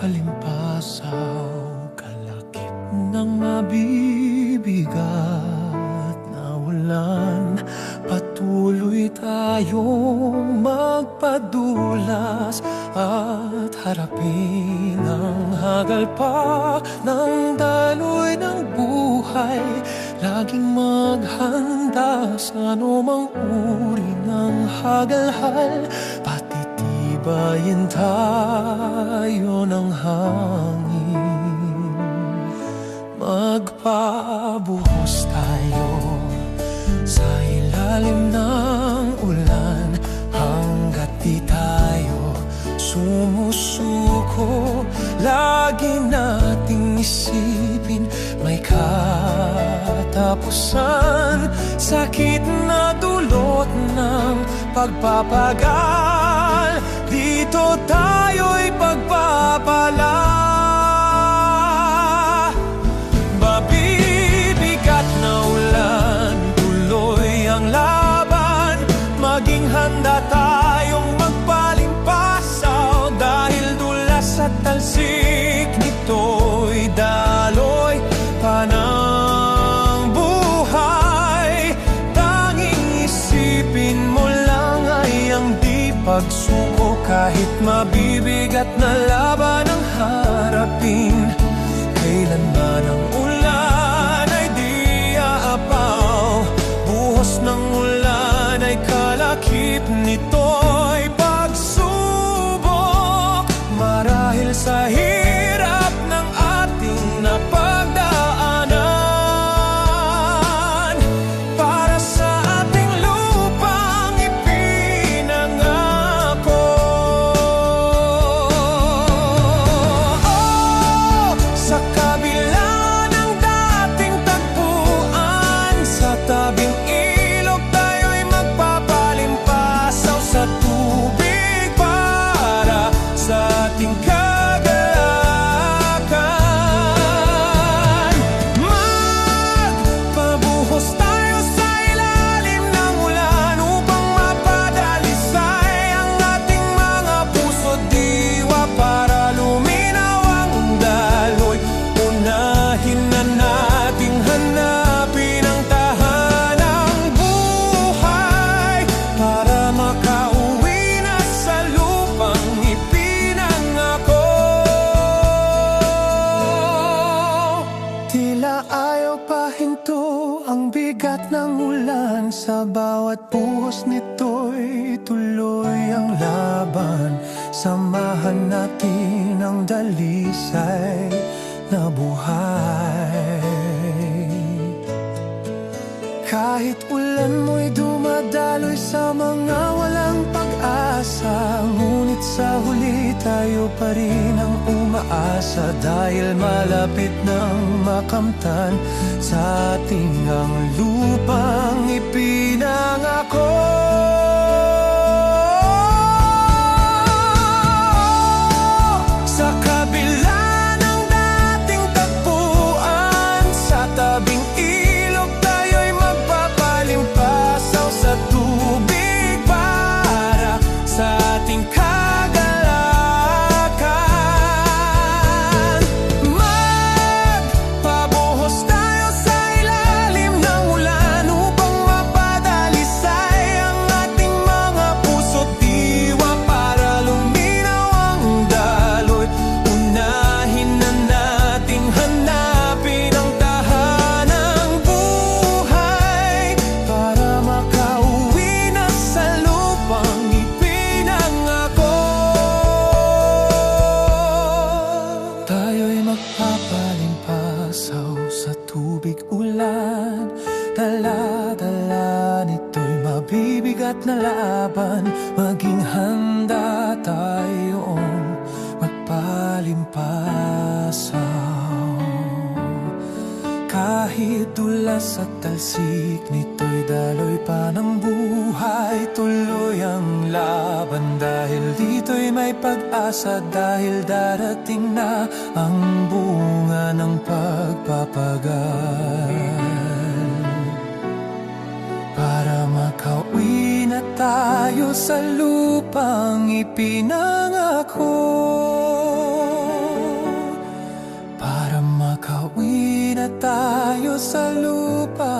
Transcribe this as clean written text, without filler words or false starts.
magpapalimpasaw, kalakip ng mabibigat na ulan. Patuloy tayong magpadulas at harapin ang hagalpak ng daloy ng buhay. Laging maghanda sa anumang uri ng hagalhal. Patitibayin tayo ng hangin. Magpabuhos tayo sa ilalim ng ulan hanggat di tayo sumusuko. Lagi nating isipin may katapusan. Sakit na dulot ng pagpapagal, dito tayo'y pagpapala. Mabibigat na ulan, tuloy ang laban. Maging handa tayong magpalimpasaw, dahil dulas at talsik nito'y daloy pa ng buhay. Tanging isipin mo lang ay ang di pagsuko. Kahit mabibigat na laban ang harapin, kailanman ang ulan ay di aapaw. Buhos ng ulan ay kalakip nito'y pagsubok. Marahil sa hirap ng ating napagdaanan, para sa ating lupang ipinangako. Sa kabila ng dating tagpuan, sa tabing ilog tayo'y magpapalimpasaw sa tubig para sa ating kagalakan. Magpabuhos tayo sa ilalim ng ulan upang mapadalisay ang ating mga puso't diwa para luminaw ang daloy. Unahin na nating hanapin ang tahanang buhay para makauwi na sa lupang ipinangako. Tila ayaw pahinto ang bigat ng ulan. Sa bawat buhos nito'y tuloy ang laban. Samahan natin ang dalisay na buhay. Kahit ulan mo'y dumadaloy sa mga walang pag-asa, ngunit sa huli tayo pa rin ang umaasa. Dahil malapit nang makamtan sa ating ang lupang ipinangako. Sa kabila ng dating tagpuan, sa tabing ilog tayo'y magpapalimpasaw sa tubig para sa ating kagalakan. Magpabuhos tayo sa ilalim ng ulan upang mapadalisay ang ating mga puso't diwa para luminaw ang daloy. Unahin na nating hanapin ang tahanang buhay para makauwi na sa lupang ipinangako. Tayo'y magpapalimpasaw sa tubig ulan. Dala-dala nito'y mabibigat na laban. Maging handa tayong magpalimpasaw. Kahit dulas at talsik nito'y daloy pa ng buhay. Tuloy ang laban dahil dito'y may pag-asa. Dahil darating na ang bunga ng pagpapagal. Para makauwi na tayo sa lupang ipinangako. na tayo sa lupa.